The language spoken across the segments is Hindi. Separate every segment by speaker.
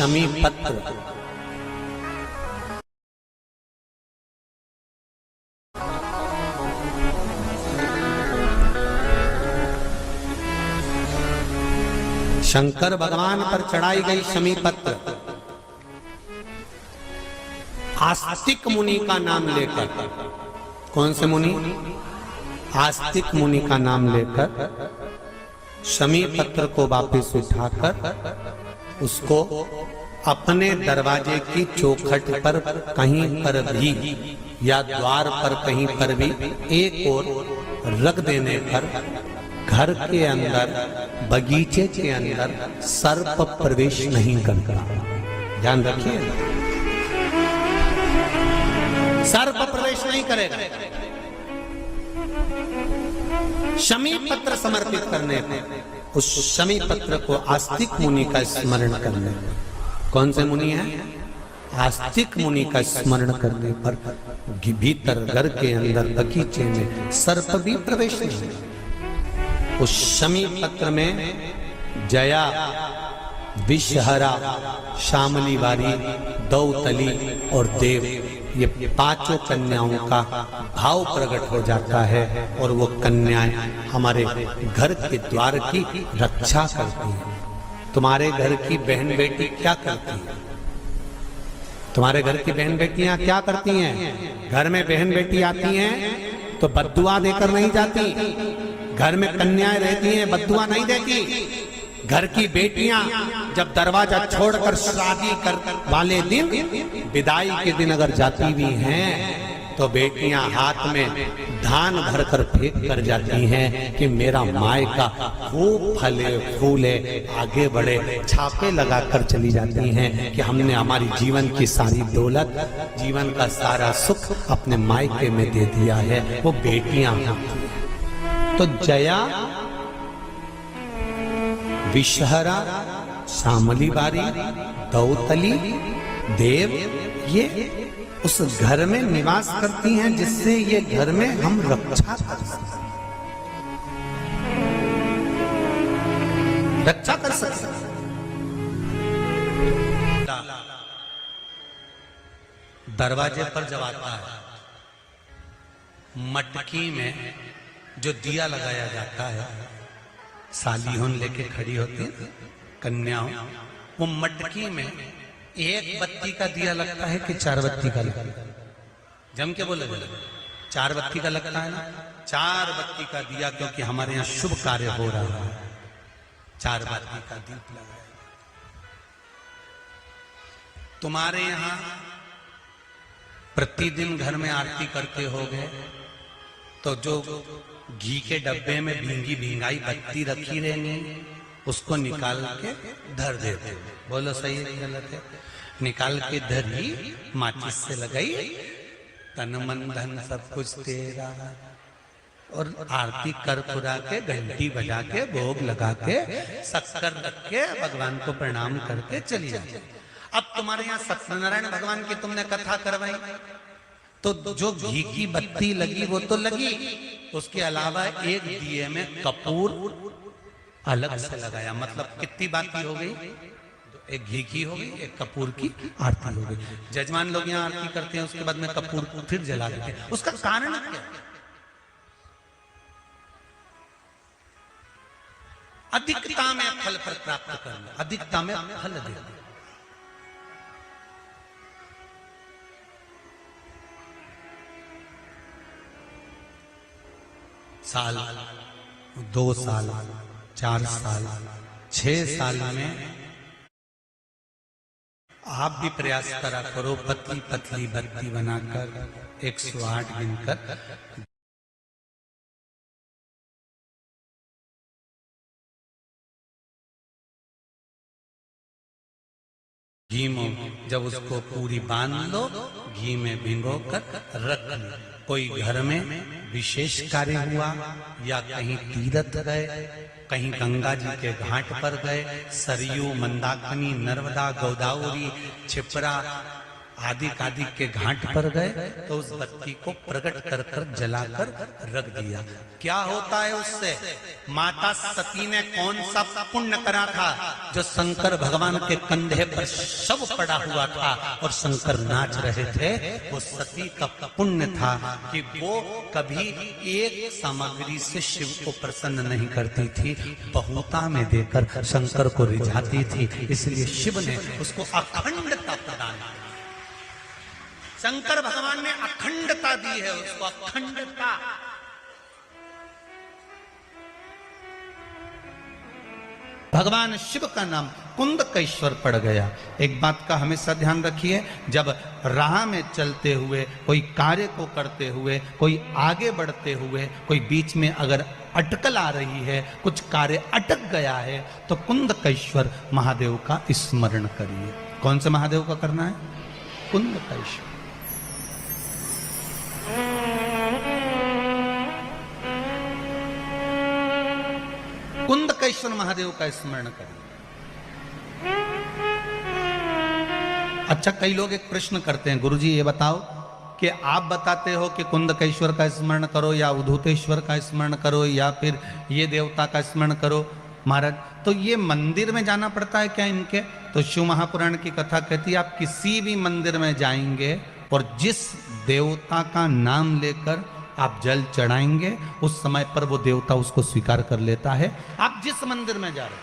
Speaker 1: शमी पत्र। शंकर भगवान पर चढ़ाई गई शमी पत्र आस्तिक मुनि का नाम लेकर, कौन से मुनि? आस्तिक मुनि का नाम लेकर शमी पत्र को वापस उठाकर उसको अपने दरवाजे की चौखट पर कहीं पर भी या द्वार पर कहीं पर भी एक ओर रख देने पर घर के अंदर, बगीचे के अंदर सर्प प्रवेश नहीं करता। ध्यान रखिए, सर्प प्रवेश नहीं करेगा। शमी पत्र समर्पित करने पर, उस शमी पत्र को आस्तिक मुनि का स्मरण करने पर, कौन से मुनि है? आस्तिक मुनि का स्मरण करने पर भीतर घर के अंदर बगीचे में सर्प भी प्रवेश नहीं। उस शमी पत्र में जया, विषहरा, शामली वारी, दौतली और देव, ये पांचों कन्याओं का भाव प्रकट हो जाता है और वो कन्याएं हमारे घर के द्वार की रक्षा करती हैं। तुम्हारे घर की बहन बेटी क्या करती है? तुम्हारे घर की बहन बेटियां क्या करती हैं? घर में बहन बेटी आती हैं तो बद्दुआ देकर नहीं जाती। घर में कन्याएं रहती हैं, बद्दुआ नहीं देती। घर की बेटियां जब दरवाजा छोड़कर शादी कर वाले दिन, विदाई के दिन अगर जाती भी हैं तो बेटियां हाथ में धान भरकर फेंक कर जाती हैं कि मेरा मायका खूब फले फूले आगे बढ़े। छापे लगाकर चली जाती हैं कि हमने हमारी जीवन की सारी दौलत, जीवन का सारा सुख अपने मायके में दे दिया है। वो बेटियां तो जया, विषहरा, शामली बारी, दौतली, देव, ये उस घर में निवास करती हैं जिससे ये घर में हम रक्षा कर सकते, रक्षा कर सकते। दरवाजे पर जब आता है, मटकी में जो दिया लगाया जाता है, सालीहों लेके खड़ी होती है कन्याओं, वो मटकी में एक बत्ती का दिया लगता है कि 4 बत्ती का लगता है? जम के बोले 4 बत्ती का लगता है ना? 4 बत्ती का दिया, क्योंकि हमारे यहाँ शुभ कार्य हो रहा है, 4 बत्ती का दीप लगाया। तुम्हारे यहाँ प्रतिदिन घर में आरती करते होगे तो जो घी के डब्बे में भींगी भींगाई बत्ती रखी रहेंगी, उसको निकाल के धर देते। बोलो सही है गलत है? निकाल के धरी, माचिस से लगाई, तन मन धन सब कुछ तेरा, और आरती कर पुरा के, घंटी बजा के, भोग लगा के, शक्कर रख के, भगवान को प्रणाम करके चली जाती। अब तुम्हारे यहाँ सत्यनारायण भगवान की तुमने कथा करवाई तो जो घी की बत्ती लगी वो तो लगी, उसके अलावा एक दिए में कपूर अलग से लगाया। मतलब कितनी बाती हो गई? एक घी की हो गई, एक कपूर की आरती हो गई। जजमान लोग यहाँ आरती करते हैं, उसके बाद में कपूर फिर जला देते हैं। उसका कारण क्या? अधिकता में फल प्राप्त करना, अधिकता में फल देना। साल, 2 साल, 4 साल, 6 साल में आप भी प्रयास करा करो, पतली पतली बत्ती बनाकर 108 गिनकर घी में जब उसको पूरी बांध लो, घी में भिगो कर रख लो। कोई घर में विशेष कार्य हुआ या कहीं तीर्थ गए, कहीं गंगा जी के घाट पर गए, सरयू, मंदाकिनी, नर्मदा, गोदावरी, छिपरा, आदि कादि के घाट पर गए तो उस बत्ती को प्रकट कर कर जलाकर रख दिया। क्या होता है उससे? माता सती ने कौन सा पुण्य करा था जो शंकर भगवान के कंधे पर शव पड़ा हुआ था और शंकर नाच रहे थे? वो सती का पुण्य था कि वो कभी एक सामग्री से शिव को प्रसन्न नहीं करती थी, बहुता में देकर शंकर को रिझाती थी। इसलिए शिव ने उसको अखंडता प्रदान की। शंकर भगवान ने अखंडता दी है उसको, अखंडता। भगवान शिव का नाम कुंदकेश्वर पड़ गया। एक बात का हमेशा ध्यान रखिए, जब राह में चलते हुए, कोई कार्य को करते हुए, कोई आगे बढ़ते हुए, कोई बीच में अगर अटकल आ रही है, कुछ कार्य अटक गया है, तो कुंदकेश्वर महादेव का स्मरण करिए। कौन से महादेव का करना है? कुंदकेश्वर। कुंदकेश्वर महादेव का स्मरण करें। अच्छा, कई लोग एक प्रश्न करते हैं, गुरुजी ये बताओ कि आप बताते हो कि कुंदकेश्वर का स्मरण करो या उद्धूतेश्वर का स्मरण करो या फिर ये देवता का स्मरण करो महाराज, तो ये मंदिर में जाना पड़ता है क्या इनके? तो शिव महापुराण की कथा कहती है आप किसी भी मंदिर में जाएंगे और जिस देवता का नाम लेकर आप जल चढ़ाएंगे उस समय पर वो देवता उसको स्वीकार कर लेता है। आप जिस मंदिर में जा रहे हो,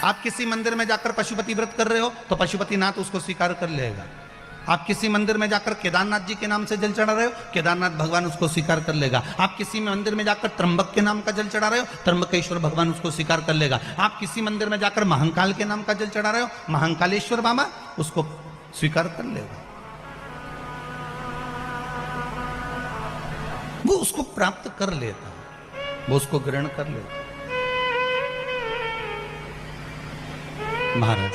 Speaker 1: आप किसी मंदिर में जाकर पशुपति व्रत कर रहे हो तो पशुपतिनाथ उसको स्वीकार कर लेगा। आप किसी मंदिर में जाकर केदारनाथ जी के नाम से जल चढ़ा रहे हो, केदारनाथ भगवान उसको स्वीकार कर लेगा। आप किसी मंदिर में जाकर त्र्यंबक के नाम का जल चढ़ा रहे हो, त्र्यंबकेश्वर भगवान उसको स्वीकार कर लेगा। आप किसी मंदिर में जाकर महाकाल के नाम का जल चढ़ा रहे हो, महाकालेश्वर बाबा उसको स्वीकार कर लेगा। वो उसको प्राप्त कर लेता है, वो उसको ग्रहण कर लेता है। महाराज,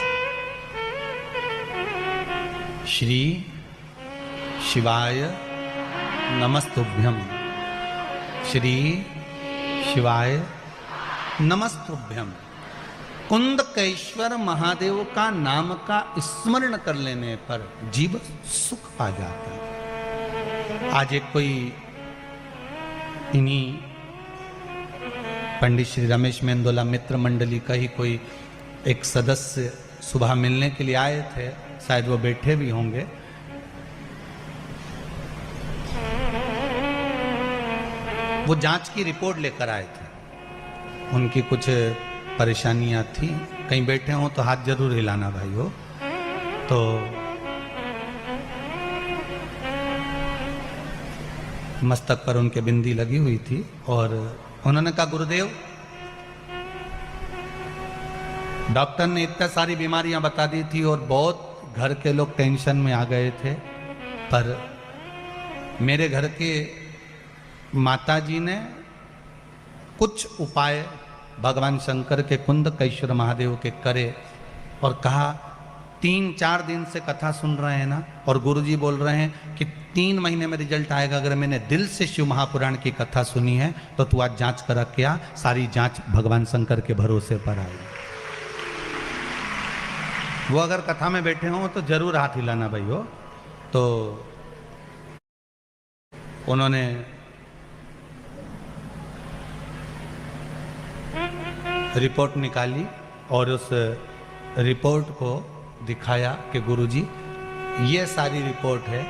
Speaker 1: श्री शिवाय नमस्तुभ्यम, श्री शिवाय नमस्तुभ्यम। कुंदकेश्वर महादेव का नाम का स्मरण कर लेने पर जीव सुख पा जाता है। आज एक कोई इन्हीं पंडित श्री रमेश मेंदोला मित्र मंडली का ही कोई एक सदस्य सुबह मिलने के लिए आए थे, शायद वो बैठे भी होंगे। वो जांच की रिपोर्ट लेकर आए थे, उनकी कुछ परेशानियां थी। कहीं बैठे हो तो हाथ जरूर हिलाना भाई हो। तो मस्तक पर उनके बिंदी लगी हुई थी और उन्होंने कहा गुरुदेव, डॉक्टर ने इतनी सारी बीमारियां बता दी थी और बहुत घर के लोग टेंशन में आ गए थे, पर मेरे घर के माताजी ने कुछ उपाय भगवान शंकर के कुंदकेश्वर महादेव के करे और कहा 3-4 दिन से कथा सुन रहे हैं ना, और गुरुजी बोल रहे हैं कि 3 महीने में रिजल्ट आएगा। अगर मैंने दिल से शिव महापुराण की कथा सुनी है तो तू आज जांच करा के आ, सारी जांच भगवान शंकर के भरोसे पर आएगी। वो अगर कथा में बैठे हो तो जरूर हाथ हिलाना भाई हो। तो उन्होंने रिपोर्ट निकाली और उस रिपोर्ट को दिखाया कि गुरुजी ये सारी रिपोर्ट है।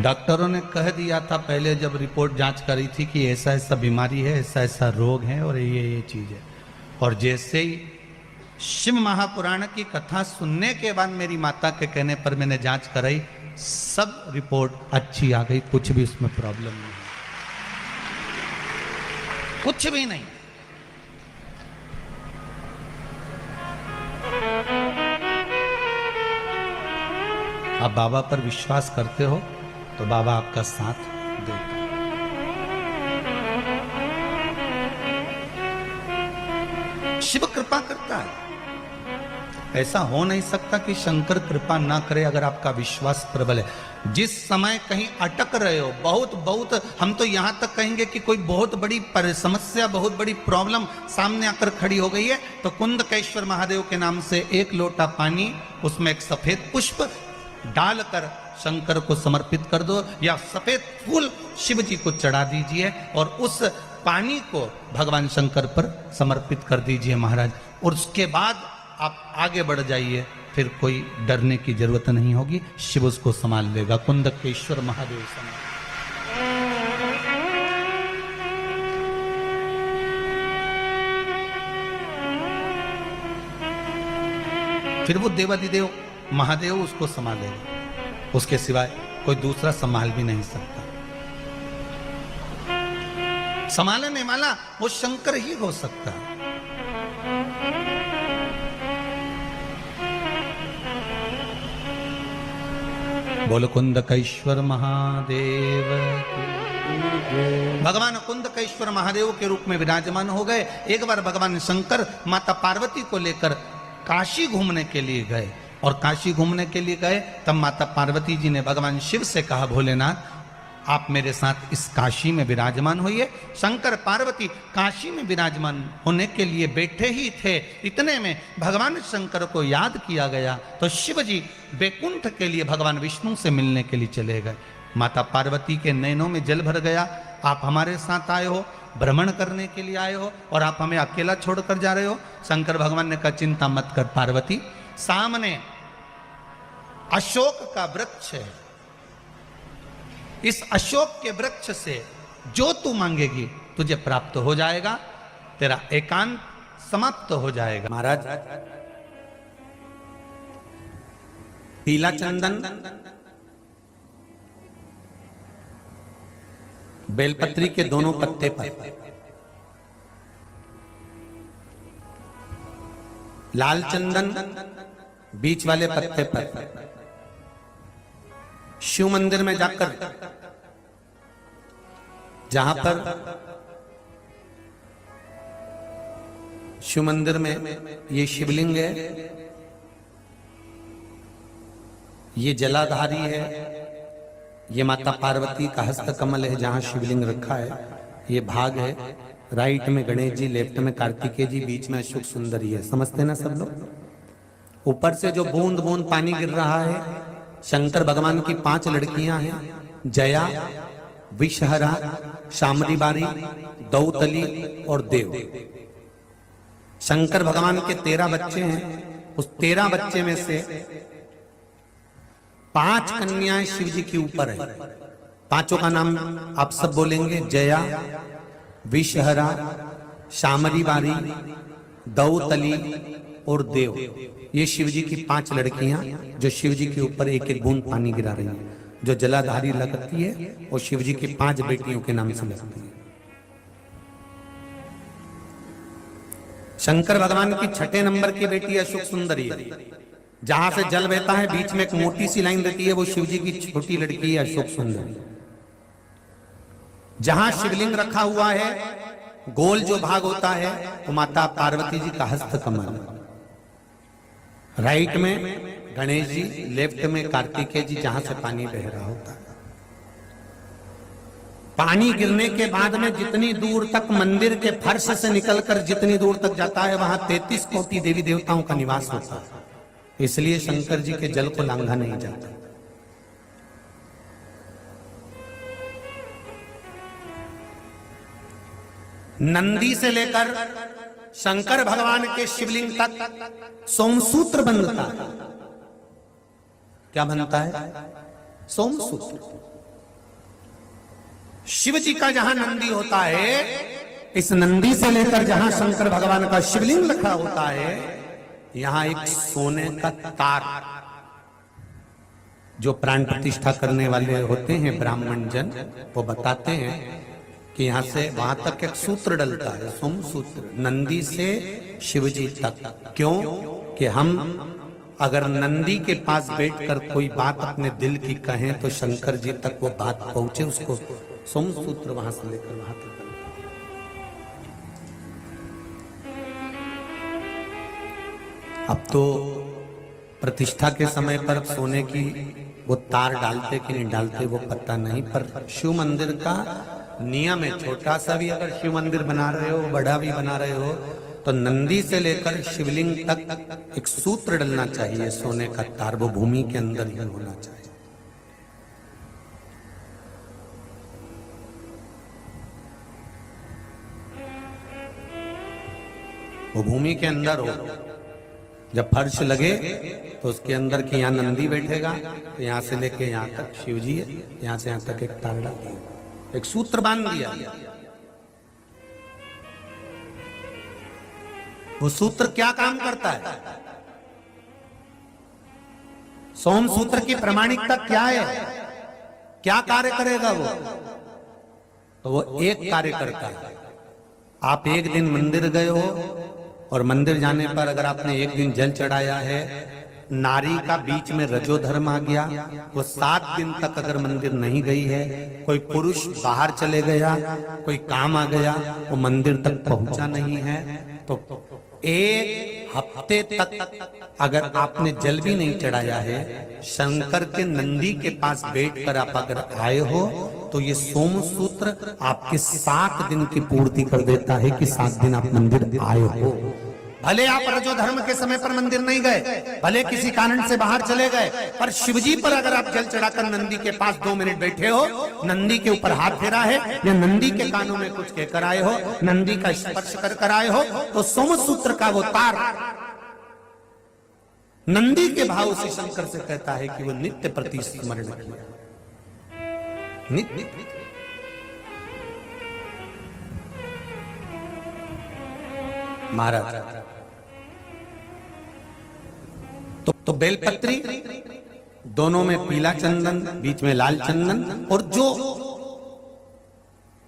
Speaker 1: डॉक्टरों ने कह दिया था पहले जब रिपोर्ट जांच करी थी कि ऐसा ऐसा बीमारी है, ऐसा ऐसा रोग है और ये चीज है। और जैसे ही शिव महापुराण की कथा सुनने के बाद मेरी माता के कहने पर मैंने जांच कराई, सब रिपोर्ट अच्छी आ गई, कुछ भी उसमें प्रॉब्लम नहीं, कुछ भी नहीं। आप बाबा पर विश्वास करते हो तो बाबा आपका साथ देता है। शिव कृपा करता है। ऐसा हो नहीं सकता कि शंकर कृपा ना करे अगर आपका विश्वास प्रबल है। जिस समय कहीं अटक रहे हो, बहुत हम तो यहां तक कहेंगे कि कोई बहुत बड़ी समस्या, बहुत बड़ी प्रॉब्लम सामने आकर खड़ी हो गई है, तो कुंदकेश्वर महादेव के नाम से एक लोटा पानी, उसमें एक सफेद पुष्प डालकर शंकर को समर्पित कर दो, या सफेद फूल शिव जी को चढ़ा दीजिए और उस पानी को भगवान शंकर पर समर्पित कर दीजिए महाराज। और उसके बाद आप आगे बढ़ जाइए, फिर कोई डरने की जरूरत नहीं होगी, शिव उसको संभाल लेगा। कुंदकेश्वर महादेव संभाल। फिर वो देवाधिदेव महादेव उसको संभालेगा, उसके सिवाय कोई दूसरा संभाल भी नहीं सकता। संभालने वाला वो शंकर ही हो सकता है। बोलो कुंदकेश्वर महादेव। भगवान कुंदकेश्वर महादेव के रूप में विराजमान हो गए। एक बार भगवान शंकर माता पार्वती को लेकर काशी घूमने के लिए गए, और काशी घूमने के लिए गए तब माता पार्वती जी ने भगवान शिव से कहा, भोलेनाथ आप मेरे साथ इस काशी में विराजमान होइए। शंकर पार्वती काशी में विराजमान होने के लिए बैठे ही थे, इतने में भगवान शंकर को याद किया गया, तो शिव जी बैकुंठ के लिए भगवान विष्णु से मिलने के लिए चले गए। माता पार्वती के नैनों में जल भर गया, आप हमारे साथ आए हो, भ्रमण करने के लिए आए हो, और आप हमें अकेला छोड़कर जा रहे हो। शंकर भगवान ने कहा, चिंता मत कर पार्वती, सामने अशोक का वृक्ष है, इस अशोक के वृक्ष से जो तू मांगेगी तुझे प्राप्त हो जाएगा, तेरा एकांत समाप्त हो जाएगा। महाराज पीला चंदन, बेलपत्री के दोनों पत्ते पर, लाल चंदन बीच वाले पत्ते पर, शिव मंदिर में जाकर जहां पर शिव मंदिर में ये शिवलिंग है, ये जलाधारी है, ये माता पार्वती का हस्त कमल है जहां शिवलिंग रखा है, ये भाग है, राइट में गणेश जी, लेफ्ट में कार्तिकेय जी, बीच में अशोक सुंदरी है। समझते ना सब लोग? ऊपर से जो बूंद बूंद पानी गिर रहा है, शंकर भगवान की 5 लड़कियां हैं, जया, विषहरा, शामरी बारी, दौतली और देव। शंकर भगवान के 13 बच्चे हैं, उस 13 बच्चे में से 5 कन्याएं शिव जी के ऊपर है। पांचों का नाम आप सब बोलेंगे, जया, विषहरा, शामरी बारी, दौतली और देव। ये शिव जी की 5 लड़कियां जो शिव जी के ऊपर एक एक बूंद पानी गिरा रही हैं, जो जलाधारी लगती है और शिव जी की 5 बेटियों के नाम से लगती है। शंकर भगवान की 6 नंबर की बेटी अशोक सुंदरी है, जहां से जल बहता है बीच में एक मोटी सी लाइन रहती है, वो शिव जी की छोटी लड़की है अशोक सुंदरी। जहां शिवलिंग रखा हुआ है, गोल जो भाग होता है वो माता पार्वती जी का हस्त कमल, राइट में गणेश जी, लेफ्ट में कार्तिकेय जी, जहां से पानी बह रहा होता है। पानी गिरने के बाद में जितनी दूर तक मंदिर के फर्श से निकलकर जितनी दूर तक जाता है, वहां 33 कोटि देवी देवताओं का निवास होता है, इसलिए शंकर जी के जल को लांघा नहीं जाता। नंदी से लेकर शंकर भगवान के शिवलिंग तक सोमसूत्र बनता है। क्या बनता है? सोमसूत्र। शिव जी का जहां नंदी होता है, इस नंदी से लेकर जहां शंकर भगवान का शिवलिंग रखा होता है, यहां एक सोने का तार, जो प्राण प्रतिष्ठा करने वाले होते हैं ब्राह्मण जन, वो बताते हैं कि यहां से वहां तक एक सूत्र डलता है, सोम सूत्र, नंदी से शिवजी तक। क्यों? कि हम अगर नंदी के पास बैठकर कोई बात अपने दिल की कहें तो शंकर जी तक वो बात पहुंचे, उसको सोम सूत्र वहां से लेकर वहां तक। अब तो प्रतिष्ठा के समय पर सोने की वो तार डालते कि नहीं डालते वो पता नहीं, पर शिव मंदिर का नियम है, छोटा सा भी अगर शिव मंदिर बना रहे हो, बड़ा भी बना रहे हो, तो नंदी से लेकर शिवलिंग तक एक सूत्र डलना चाहिए सोने का तार, वो भूमि के अंदर ही होना चाहिए। वो भूमि के अंदर हो। जब फर्श लगे तो उसके अंदर कि यहाँ नंदी बैठेगा, तो यहाँ से लेके यहाँ तक शिव जी है, यहाँ से यहाँ तक एक तार डाल दिया, एक सूत्र बांध दिया। वो सूत्र क्या काम करता है? सोम सूत्र की प्रामाणिकता क्या है? क्या कार्य करेगा वो? तो वो एक कार्य करता है। आप एक दिन मंदिर गए हो और मंदिर जाने पर अगर आपने एक दिन जल चढ़ाया है, नारी का बीच में रजो धर्म आ गया, वो 7 दिन तक अगर मंदिर नहीं गई है, कोई पुरुष बाहर चले गया, कोई काम आ गया, वो मंदिर तक पहुंचा नहीं है, तो 1 हफ्ते तक अगर आपने जल भी नहीं चढ़ाया है, शंकर के नंदी के पास बैठकर आप अगर आए हो, तो ये सोम सूत्र आपके 7 दिन की पूर्ति कर देता है कि 7 दिन आप मंदिर आए हो। भले आप रजो धर्म के समय पर मंदिर नहीं गए, भले किसी कारण से बाहर चले गए, पर शिवजी पर अगर आप जल चढ़ाकर नंदी के पास 2 मिनट बैठे हो, नंदी के ऊपर हाथ फेरा है या नंदी के कानों में कुछ कहकर आए हो, नंदी का स्पर्श कर आए हो, तो सोम सूत्र का वो तार नंदी के भाव से शंकर से कहता है कि वो नित्य प्रति स्मरण किया, नित्य। महाराज तो बेलपत्री, दोनों में पीला चंदन, बीच में लाल चंदन, और जो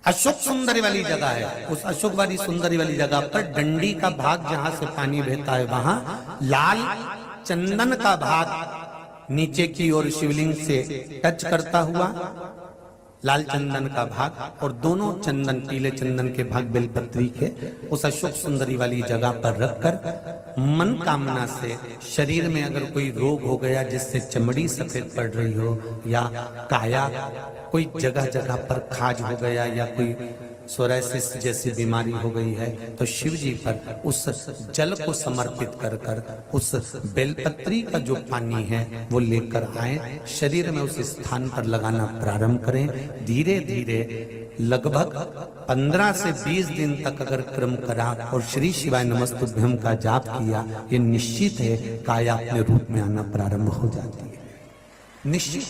Speaker 1: अशोक सुंदरी वाली जगह है, उस अशोक वाली सुंदरी वाली जगह पर डंडी का भाग जहां से पानी बहता है, वहां लाल चंदन का भाग नीचे की ओर शिवलिंग से टच करता हुआ लाल चंदन का भाग, और दोनों चंदन, पीले चंदन के भाग बेलपत्री के उस अशोक सुंदरी वाली जगह पर रखकर मन कामना से शरीर में अगर कोई रोग हो गया जिससे चमड़ी सफेद पड़ रही हो, या काया कोई जगह जगह पर खाज हो गया, या कोई सोराइसिस जैसी बीमारी हो गई है, तो शिव जी पर उस जल को समर्पित कर कर उस बेलपत्री का जो पानी है वो लेकर आए, शरीर में उस स्थान पर लगाना प्रारंभ करें। धीरे धीरे लगभग 15 से 20 दिन तक अगर क्रम करा और श्री शिवाय नमस्तुभ्यम का जाप किया, ये निश्चित है काया अपने रूप में आना प्रारंभ हो जाती है, निश्चित।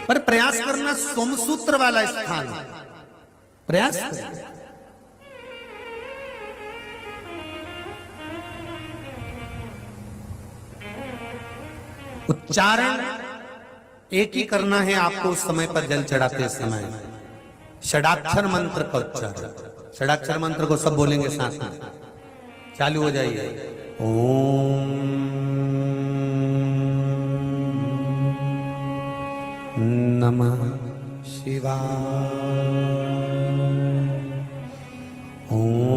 Speaker 1: पर प्रयास करना, सोमसूत्र वाला स्थान प्रयास करना। उच्चारण एक ही करना है आपको उस समय पर जल चढ़ाते समय, षडाक्षर मंत्र का उच्चारण। षडाक्षर मंत्र को सब बोलेंगे साथ में, चालू हो जाइए। ओम नमः शिवाय, ओम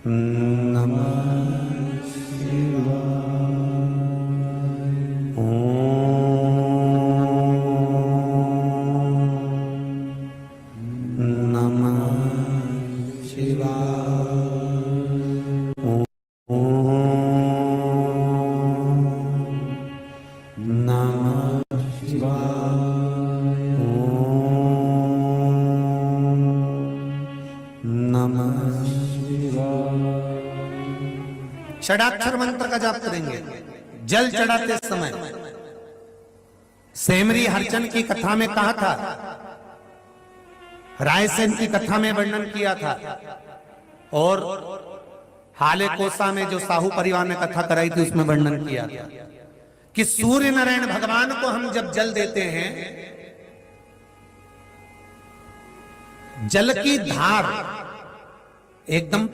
Speaker 1: नमः शिवाय, ओम नमः शिवाय, षडाक्षर मंत्र का जाप करेंगे जल चढ़ाते समय। सेमरी हरचन की कथा में कहा था, रायसेन की कथा में वर्णन किया था, और हाले कोसा में जो साहू परिवार ने कथा कराई थी उसमें वर्णन किया था कि सूर्य नारायण भगवान को हम जब जल देते हैं, जल की धार एकदम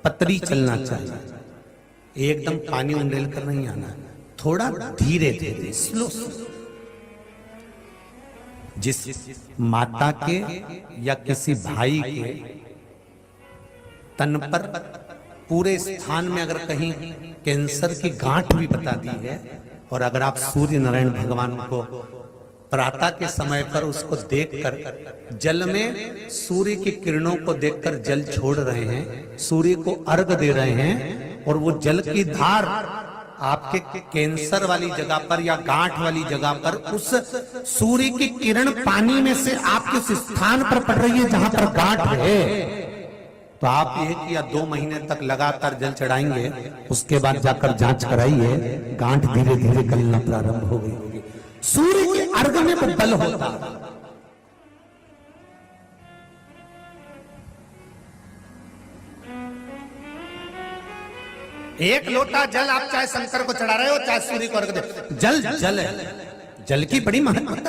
Speaker 1: पतली चलना चाहिए, एकदम पानी उंडेल कर नहीं आना, थोड़ा धीरे धीरे स्लो। जिस माता के या किसी भाई के तन पर पूरे स्थान में अगर कहीं कैंसर की गांठ भी बता दी है, और अगर आप सूर्य नारायण भगवान को प्रातः के समय पर उसको देखकर जल में सूर्य की किरणों को देखकर जल छोड़ रहे हैं, सूर्य को अर्घ दे रहे हैं, और वो जल की धार आपके कैंसर वाली जगह पर या गांठ वाली जगह पर उस सूर्य की किरण पानी में से आपके उस स्थान पर पड़ रही है जहां पर गांठ है, तो आप 1 या 2 महीने तक लगातार जल चढ़ाएंगे, उसके बाद जाकर जांच कराइए, गांठ धीरे धीरे गलना प्रारंभ हो गई होगी। सूर्य के अर्घ में वो बल होता। एक लोटा जल आप चाहे शंकर को चढ़ा रहे हो, चाहे सूर्य को अर्घ दे, जल जल है, जल की बड़ी महत्वता है।